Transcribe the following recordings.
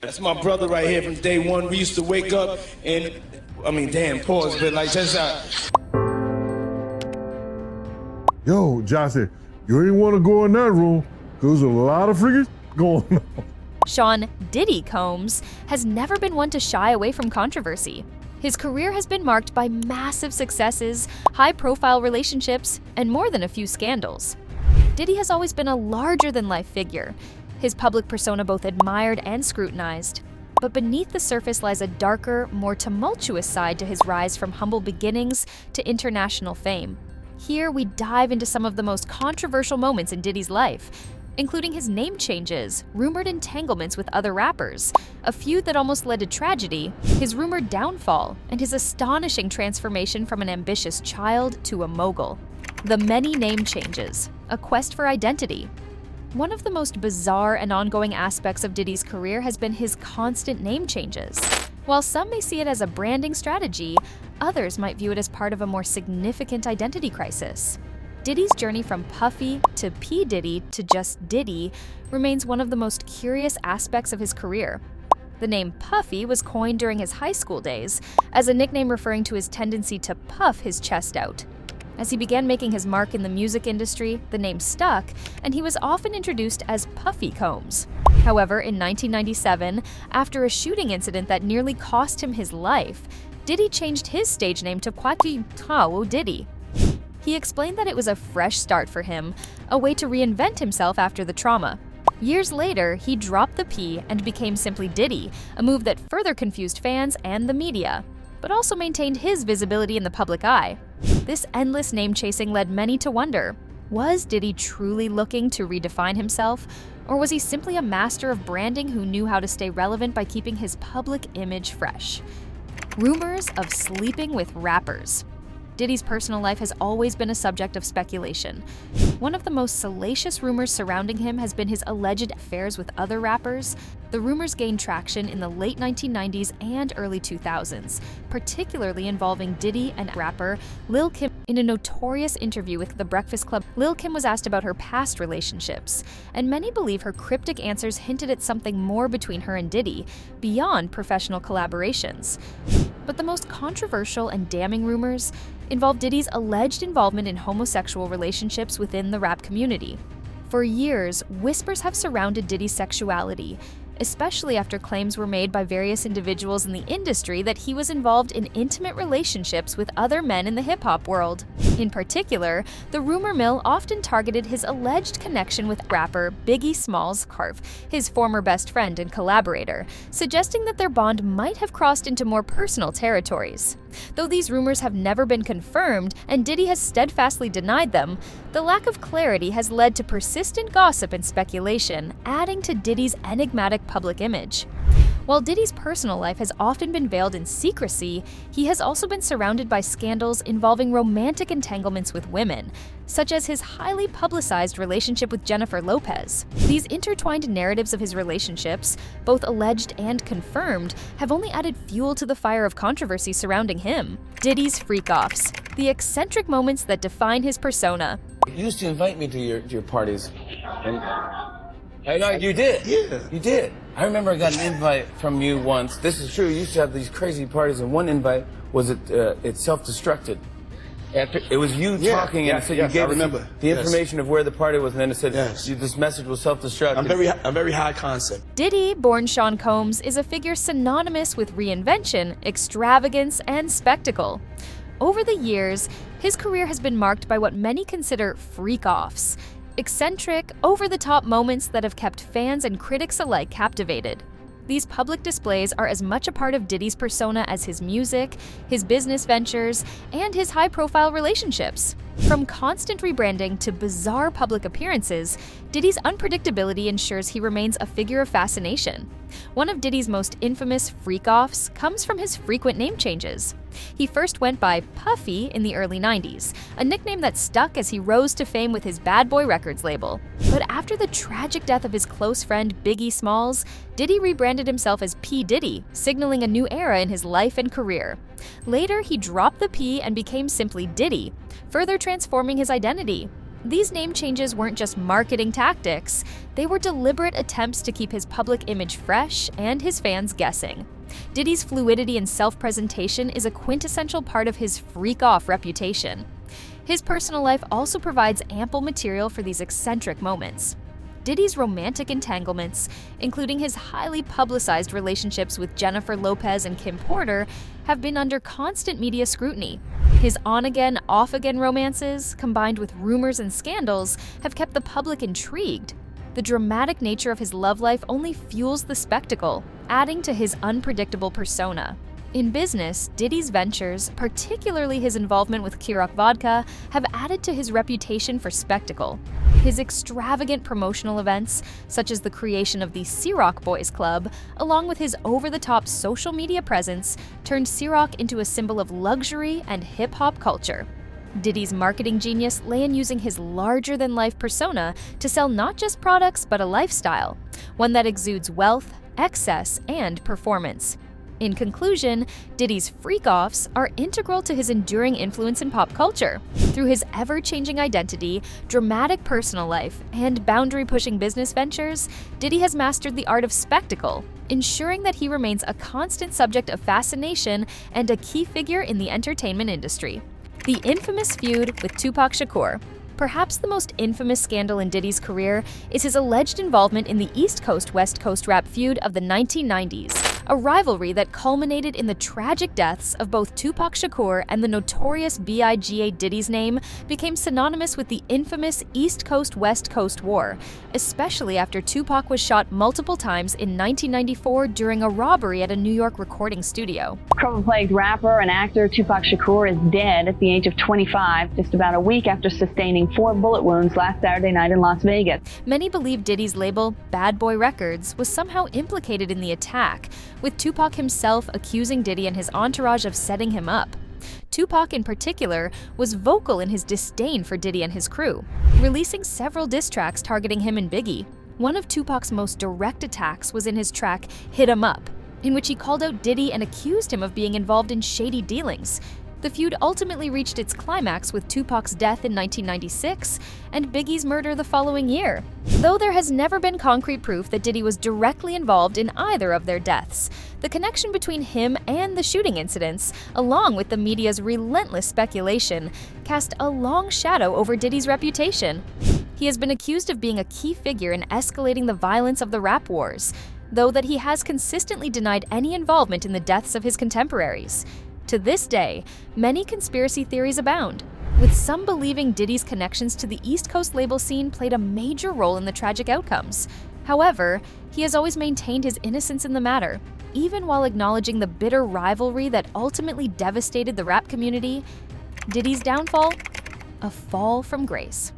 That's my brother right here from day one. We used to wake up and, damn, pause, but like, just Yo, Josh said, you ain't want to go in that room because there's a lot of freaking going on. Sean Diddy Combs has never been one to shy away from controversy. His career has been marked by massive successes, high-profile relationships, and more than a few scandals. Diddy has always been a larger-than-life figure, his public persona both admired and scrutinized. But beneath the surface lies a darker, more tumultuous side to his rise from humble beginnings to international fame. Here we dive into some of the most controversial moments in Diddy's life, including his name changes, rumored entanglements with other rappers, a feud that almost led to tragedy, his rumored downfall, and his astonishing transformation from an ambitious child to a mogul. The many name changes, a quest for identity. One of the most bizarre and ongoing aspects of Diddy's career has been his constant name changes. While some may see it as a branding strategy, others might view it as part of a more significant identity crisis. Diddy's journey from Puffy to P. Diddy to just Diddy remains one of the most curious aspects of his career. The name Puffy was coined during his high school days as a nickname referring to his tendency to puff his chest out. As he began making his mark in the music industry, the name stuck, and he was often introduced as Puffy Combs. However, in 1997, after a shooting incident that nearly cost him his life, Diddy changed his stage name to Kwaki Tao Diddy. He explained that it was a fresh start for him, a way to reinvent himself after the trauma. Years later, he dropped the P and became simply Diddy, a move that further confused fans and the media, but also maintained his visibility in the public eye. This endless name-chasing led many to wonder, was Diddy truly looking to redefine himself, or was he simply a master of branding who knew how to stay relevant by keeping his public image fresh? Rumors of sleeping with rappers. Diddy's personal life has always been a subject of speculation. One of the most salacious rumors surrounding him has been his alleged affairs with other rappers. The rumors gained traction in the late 1990s and early 2000s, particularly involving Diddy and rapper Lil' Kim. In a notorious interview with The Breakfast Club, Lil' Kim was asked about her past relationships, and many believe her cryptic answers hinted at something more between her and Diddy, beyond professional collaborations. But the most controversial and damning rumors involve Diddy's alleged involvement in homosexual relationships within the rap community. For years, whispers have surrounded Diddy's sexuality, especially after claims were made by various individuals in the industry that he was involved in intimate relationships with other men in the hip-hop world. In particular, the rumor mill often targeted his alleged connection with rapper Biggie Smalls, his former best friend and collaborator, suggesting that their bond might have crossed into more personal territories. Though these rumors have never been confirmed and Diddy has steadfastly denied them, the lack of clarity has led to persistent gossip and speculation, adding to Diddy's enigmatic public image. While Diddy's personal life has often been veiled in secrecy, he has also been surrounded by scandals involving romantic entanglements with women, such as his highly publicized relationship with Jennifer Lopez. These intertwined narratives of his relationships, both alleged and confirmed, have only added fuel to the fire of controversy surrounding him. Diddy's freak-offs, the eccentric moments that define his persona. You used to invite me to your parties, and I know you did. Yeah, you did. I remember I got an invite from you once. This is true. You used to have these crazy parties, and one invite was it self-destructed. It was you talking, and it said you gave the information of where the party was, and then it said this message was self-destructed. I'm very high concept. Diddy, born Sean Combs, is a figure synonymous with reinvention, extravagance, and spectacle. Over the years, his career has been marked by what many consider freak-offs, eccentric, over-the-top moments that have kept fans and critics alike captivated. These public displays are as much a part of Diddy's persona as his music, his business ventures, and his high-profile relationships. From constant rebranding to bizarre public appearances, Diddy's unpredictability ensures he remains a figure of fascination. One of Diddy's most infamous freak-offs comes from his frequent name changes. He first went by Puffy in the early 90s, a nickname that stuck as he rose to fame with his Bad Boy Records label. But after the tragic death of his close friend Biggie Smalls, Diddy rebranded himself as P. Diddy, signaling a new era in his life and career. Later, he dropped the P and became simply Diddy, further transforming his identity. These name changes weren't just marketing tactics, they were deliberate attempts to keep his public image fresh and his fans guessing. Diddy's fluidity and self-presentation is a quintessential part of his freak-off reputation. His personal life also provides ample material for these eccentric moments. Diddy's romantic entanglements, including his highly publicized relationships with Jennifer Lopez and Kim Porter, have been under constant media scrutiny. His on-again, off-again romances, combined with rumors and scandals, have kept the public intrigued. The dramatic nature of his love life only fuels the spectacle, adding to his unpredictable persona. In business, Diddy's ventures, particularly his involvement with Ciroc Vodka, have added to his reputation for spectacle. His extravagant promotional events, such as the creation of the Ciroc Boys Club, along with his over-the-top social media presence, turned Ciroc into a symbol of luxury and hip-hop culture. Diddy's marketing genius lay in using his larger-than-life persona to sell not just products but a lifestyle, one that exudes wealth, excess, and performance. In conclusion, Diddy's freak-offs are integral to his enduring influence in pop culture. Through his ever-changing identity, dramatic personal life, and boundary-pushing business ventures, Diddy has mastered the art of spectacle, ensuring that he remains a constant subject of fascination and a key figure in the entertainment industry. The infamous feud with Tupac Shakur. Perhaps the most infamous scandal in Diddy's career is his alleged involvement in the East Coast-West Coast rap feud of the 1990s, a rivalry that culminated in the tragic deaths of both Tupac Shakur and the notorious B.I.G.A. Diddy's name became synonymous with the infamous East Coast-West Coast War, especially after Tupac was shot multiple times in 1994 during a robbery at a New York recording studio. Trouble-plagued rapper and actor Tupac Shakur is dead at the age of 25, just about a week after sustaining 4 bullet wounds last Saturday night in Las Vegas. Many believe Diddy's label, Bad Boy Records, was somehow implicated in the attack, with Tupac himself accusing Diddy and his entourage of setting him up. Tupac, in particular, was vocal in his disdain for Diddy and his crew, releasing several diss tracks targeting him and Biggie. One of Tupac's most direct attacks was in his track Hit 'Em Up, in which he called out Diddy and accused him of being involved in shady dealings. The feud ultimately reached its climax with Tupac's death in 1996 and Biggie's murder the following year. Though there has never been concrete proof that Diddy was directly involved in either of their deaths, the connection between him and the shooting incidents, along with the media's relentless speculation, cast a long shadow over Diddy's reputation. He has been accused of being a key figure in escalating the violence of the rap wars, though that he has consistently denied any involvement in the deaths of his contemporaries. To this day, many conspiracy theories abound, with some believing Diddy's connections to the East Coast label scene played a major role in the tragic outcomes. However, he has always maintained his innocence in the matter, even while acknowledging the bitter rivalry that ultimately devastated the rap community. Diddy's downfall? A fall from grace.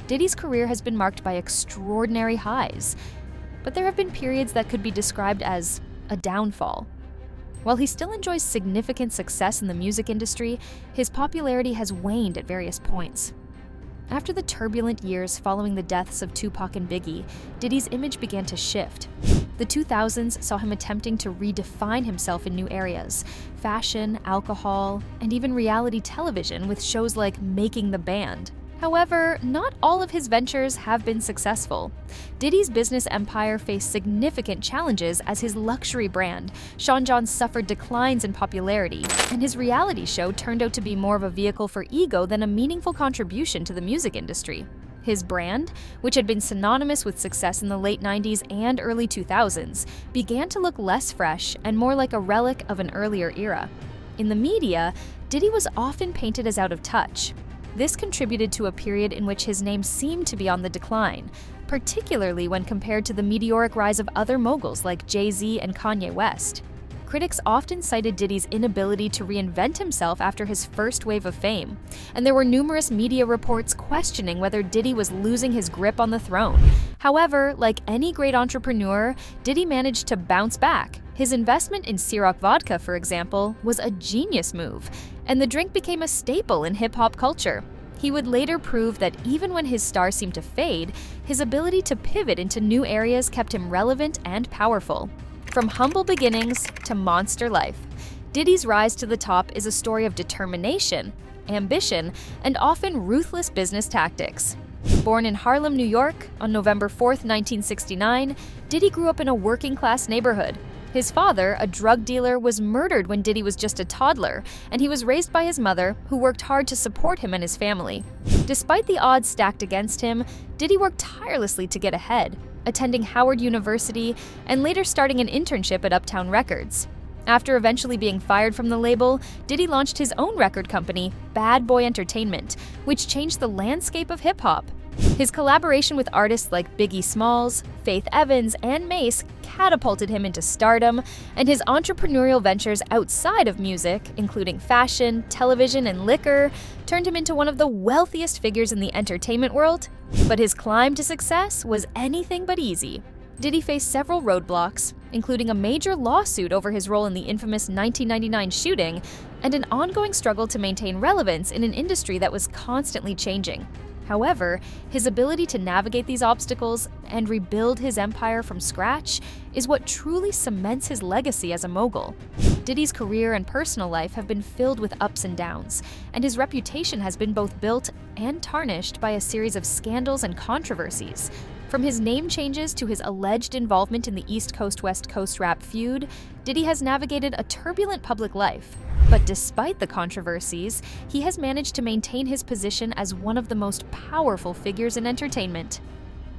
Diddy's career has been marked by extraordinary highs, but there have been periods that could be described as a downfall. While he still enjoys significant success in the music industry, his popularity has waned at various points. After the turbulent years following the deaths of Tupac and Biggie, Diddy's image began to shift. The 2000s saw him attempting to redefine himself in new areas: fashion, alcohol, and even reality television with shows like Making the Band. However, not all of his ventures have been successful. Diddy's business empire faced significant challenges as his luxury brand, Sean John, suffered declines in popularity, and his reality show turned out to be more of a vehicle for ego than a meaningful contribution to the music industry. His brand, which had been synonymous with success in the late 90s and early 2000s, began to look less fresh and more like a relic of an earlier era. In the media, Diddy was often painted as out of touch. This contributed to a period in which his name seemed to be on the decline, particularly when compared to the meteoric rise of other moguls like Jay-Z and Kanye West. Critics often cited Diddy's inability to reinvent himself after his first wave of fame, and there were numerous media reports questioning whether Diddy was losing his grip on the throne. However, like any great entrepreneur, Diddy managed to bounce back. His investment in Ciroc Vodka, for example, was a genius move, and the drink became a staple in hip-hop culture. He would later prove that even when his star seemed to fade, his ability to pivot into new areas kept him relevant and powerful. From humble beginnings to monster life, Diddy's rise to the top is a story of determination, ambition, and often ruthless business tactics. Born in Harlem, New York, on November 4, 1969, Diddy grew up in a working-class neighborhood. His father, a drug dealer, was murdered when Diddy was just a toddler, and he was raised by his mother, who worked hard to support him and his family. Despite the odds stacked against him, Diddy worked tirelessly to get ahead, attending Howard University and later starting an internship at Uptown Records. After eventually being fired from the label, Diddy launched his own record company, Bad Boy Entertainment, which changed the landscape of hip-hop. His collaboration with artists like Biggie Smalls, Faith Evans, and Mace catapulted him into stardom, and his entrepreneurial ventures outside of music, including fashion, television, and liquor, turned him into one of the wealthiest figures in the entertainment world. But his climb to success was anything but easy. Diddy faced several roadblocks, including a major lawsuit over his role in the infamous 1999 shooting, and an ongoing struggle to maintain relevance in an industry that was constantly changing. However, his ability to navigate these obstacles and rebuild his empire from scratch is what truly cements his legacy as a mogul. Diddy's career and personal life have been filled with ups and downs, and his reputation has been both built and tarnished by a series of scandals and controversies. From his name changes to his alleged involvement in the East Coast-West Coast rap feud, Diddy has navigated a turbulent public life. But despite the controversies, he has managed to maintain his position as one of the most powerful figures in entertainment.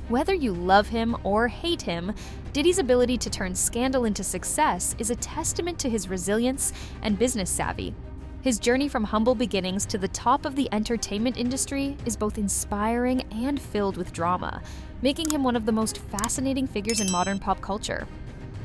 Whether you love him or hate him, Diddy's ability to turn scandal into success is a testament to his resilience and business savvy. His journey from humble beginnings to the top of the entertainment industry is both inspiring and filled with drama, making him one of the most fascinating figures in modern pop culture.